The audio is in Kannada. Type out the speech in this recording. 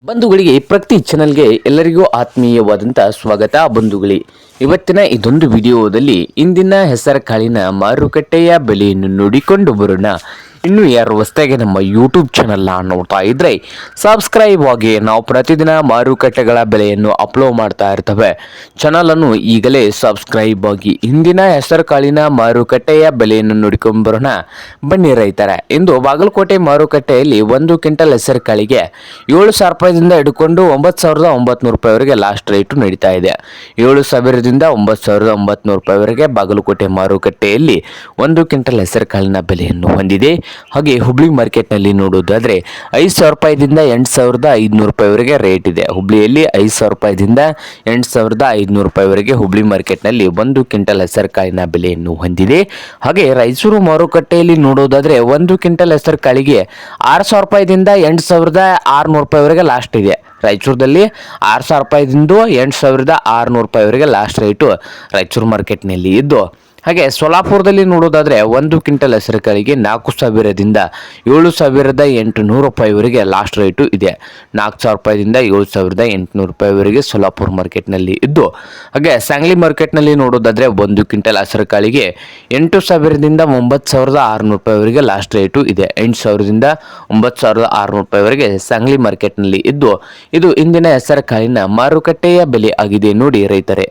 ಬಂಧುಗಳಿಗೆ ಪ್ರತಿ ಚಾನಲ್ಗೆ ಎಲ್ಲರಿಗೂ ಆತ್ಮೀಯವಾದಂಥ ಸ್ವಾಗತ. ಬಂಧುಗಳೇ, ಇವತ್ತಿನ ಇದೊಂದು ವಿಡಿಯೋದಲ್ಲಿ ಇಂದಿನ ಹೆಸರುಕಾಳಿನ ಮಾರುಕಟ್ಟೆಯ ಬೆಲೆಯನ್ನು ನೋಡಿಕೊಂಡು ಬರೋಣ. ಇನ್ನು ಯಾರು ಹೊಸದಾಗಿ ನಮ್ಮ ಯೂಟ್ಯೂಬ್ ಚಾನಲ್ನ ನೋಡ್ತಾ ಇದ್ರೆ ಸಬ್ಸ್ಕ್ರೈಬ್ ಆಗಿ. ನಾವು ಪ್ರತಿದಿನ ಮಾರುಕಟ್ಟೆಗಳ ಬೆಲೆಯನ್ನು ಅಪ್ಲೋಡ್ ಮಾಡ್ತಾ ಇರ್ತವೆ. ಚಾನಲನ್ನು ಈಗಲೇ ಸಬ್ಸ್ಕ್ರೈಬ್ ಆಗಿ. ಇಂದಿನ ಹೆಸರುಕಾಳಿನ ಮಾರುಕಟ್ಟೆಯ ಬೆಲೆಯನ್ನು ನೋಡಿಕೊಂಡು ಬರೋಣ ಬನ್ನಿ ರೈತರ. ಇಂದು ಬಾಗಲಕೋಟೆ ಮಾರುಕಟ್ಟೆಯಲ್ಲಿ 1 ಕ್ವಿಂಟಲ್ ಹೆಸರುಕಾಳಿಗೆ 7,000 ರೂಪಾಯಿದಿಂದ ಹಿಡ್ಕೊಂಡು 9,900 ರೂಪಾಯಿವರೆಗೆ ಲಾಸ್ಟ್ ರೇಟು ನಡೀತಾ ಇದೆ. 7,000ದಿಂದ 9,900 ರೂಪಾಯಿವರೆಗೆ ಬಾಗಲಕೋಟೆ ಮಾರುಕಟ್ಟೆಯಲ್ಲಿ 1 ಕ್ವಿಂಟಲ್ ಹೆಸರುಕಾಳಿನ ಬೆಲೆಯನ್ನು ಹೊಂದಿದೆ. ಹಾಗೆ ಹುಬ್ಳಿ ಮಾರ್ಕೆಟ್ನಲ್ಲಿ ನೋಡೋದಾದ್ರೆ 5,000 ರೂಪಾಯಿದಿಂದ 8,500 ರೂಪಾಯಿವರೆಗೆ ರೇಟ್ ಇದೆ. ಹುಬ್ಳಿಯಲ್ಲಿ 5,000 ರೂಪಾಯಿದಿಂದ 8,500 ರೂಪಾಯಿವರೆಗೆ ಹುಬ್ಳಿ ಮಾರ್ಕೆಟ್ನಲ್ಲಿ 1 ಕ್ವಿಂಟಲ್ ಹೆಸರುಕಾಳಿನ ಬೆಲೆಯನ್ನು ಹೊಂದಿದೆ. ಹಾಗೆ ರಾಯಚೂರು ಮಾರುಕಟ್ಟೆಯಲ್ಲಿ ನೋಡೋದಾದ್ರೆ 1 ಕ್ವಿಂಟಲ್ ಹೆಸರುಕಾಳಿಗೆ 6,000 ರೂಪಾಯಿದಿಂದ 8,600 ರೂಪಾಯಿವರೆಗೆ ಲಾಸ್ಟ್ ಇದೆ. ರಾಯಚೂರದಲ್ಲಿ 6,000 ರೂಪಾಯಿದಿಂದ 8,600 ರೂಪಾಯಿವರೆಗೆ ಲಾಸ್ಟ್ ರೇಟು ರಾಯಚೂರು ಮಾರ್ಕೆಟ್ನಲ್ಲಿ ಇದ್ದು, ಹಾಗೆ ಸೋಲಾಪುರದಲ್ಲಿ ನೋಡೋದಾದ್ರೆ 1 ಕ್ವಿಂಟಲ್ ಹೆಸರುಕಾಳಿಗೆ 4,000ದಿಂದ 7,800 ರೂಪಾಯಿವರೆಗೆ ಲಾಸ್ಟ್ ರೇಟು ಇದೆ. 4,000 ರೂಪಾಯಿದಿಂದ 7,800 ರೂಪಾಯಿವರೆಗೆ ಸೋಲಾಪುರ ಮಾರ್ಕೆಟ್ನಲ್ಲಿ ಇದ್ದು, ಹಾಗೆ ಸಾಂಗ್ಲಿ ಮಾರ್ಕೆಟ್ನಲ್ಲಿ ನೋಡೋದಾದ್ರೆ 1 ಕ್ವಿಂಟಲ್ ಹೆಸರುಕಾಳಿಗೆ 8,000ದಿಂದ 9,600 ರೂಪಾಯಿವರೆಗೆ ಲಾಸ್ಟ್ ರೇಟು ಇದೆ. 8,000ದಿಂದ 9,600 ರೂಪಾಯಿವರೆಗೆ ಸಾಂಗ್ಲಿ ಮಾರ್ಕೆಟ್ನಲ್ಲಿ ಇದ್ದು, ಇದು ಇಂದಿನ ಹೆಸರುಕಾಳಿನ ಮಾರುಕಟ್ಟೆಯ ಬೆಲೆ ಆಗಿದೆ ನೋಡಿ ರೈತರೇ.